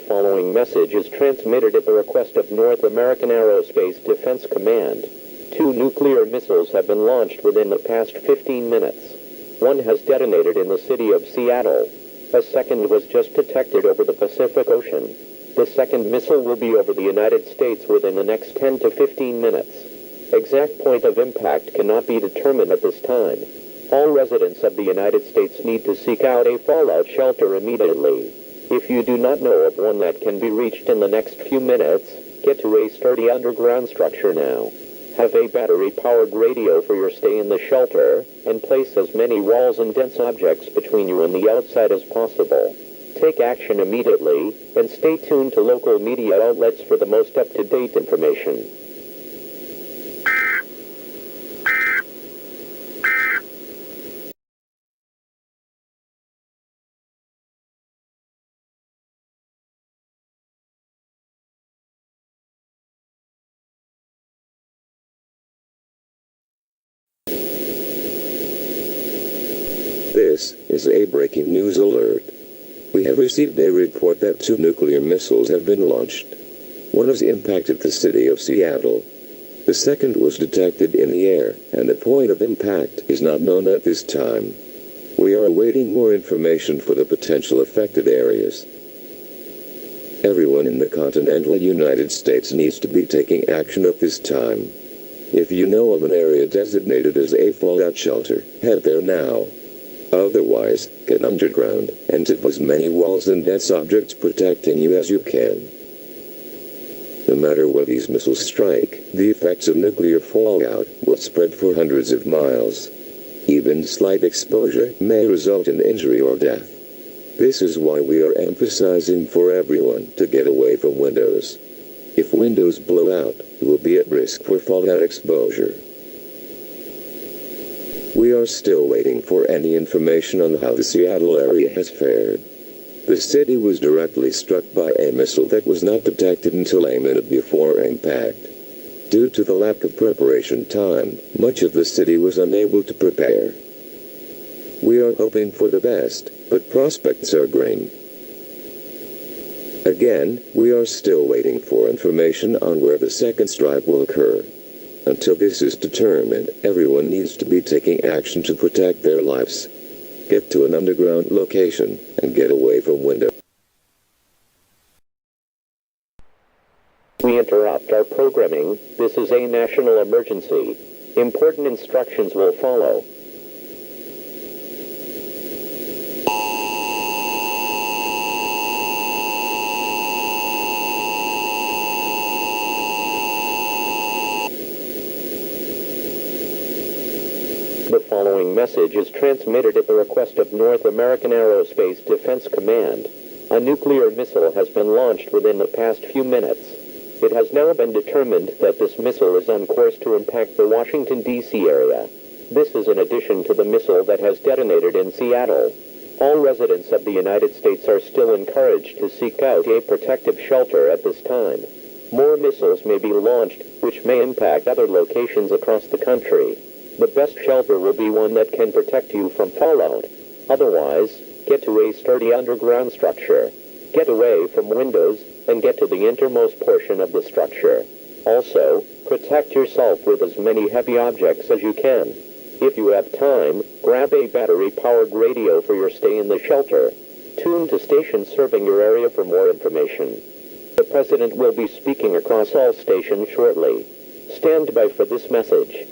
following message is transmitted at the request of North American Aerospace Defense Command. 2 nuclear missiles have been launched within the past 15 minutes. One has detonated in the city of Seattle. A second was just detected over the Pacific Ocean. The second missile will be over the United States within the next 10 to 15 minutes. Exact point of impact cannot be determined at this time. All residents of the United States need to seek out a fallout shelter immediately. If you do not know of one that can be reached in the next few minutes, get to a sturdy underground structure now. Have a battery-powered radio for your stay in the shelter, and place as many walls and dense objects between you and the outside as possible. Take action immediately, and stay tuned to local media outlets for the most up-to-date information. This is a breaking news alert. We have received a report that 2 nuclear missiles have been launched. One has impacted the city of Seattle. The second was detected in the air, and the point of impact is not known at this time. We are awaiting more information for the potential affected areas. Everyone in the continental United States needs to be taking action at this time. If you know of an area designated as a fallout shelter, head there now. Otherwise, get underground, and have as many walls and dense objects protecting you as you can. No matter where these missiles strike, the effects of nuclear fallout will spread for hundreds of miles. Even slight exposure may result in injury or death. This is why we are emphasizing for everyone to get away from windows. If windows blow out, you will be at risk for fallout exposure. We are still waiting for any information on how the Seattle area has fared. The city was directly struck by a missile that was not detected until a minute before impact. Due to the lack of preparation time, much of the city was unable to prepare. We are hoping for the best, but prospects are grim. Again, we are still waiting for information on where the second strike will occur. Until this is determined, everyone needs to be taking action to protect their lives. Get to an underground location, and get away from windows. We interrupt our programming. This is a national emergency. Important instructions will follow. The following message is transmitted at the request of North American Aerospace Defense Command. A nuclear missile has been launched within the past few minutes. It has now been determined that this missile is on course to impact the Washington, D.C. area. This is in addition to the missile that has detonated in Seattle. All residents of the United States are still encouraged to seek out a protective shelter at this time. More missiles may be launched, which may impact other locations across the country. The best shelter will be one that can protect you from fallout. Otherwise, get to a sturdy underground structure. Get away from windows, and get to the innermost portion of the structure. Also, protect yourself with as many heavy objects as you can. If you have time, grab a battery-powered radio for your stay in the shelter. Tune to stations serving your area for more information. The President will be speaking across all stations shortly. Stand by for this message.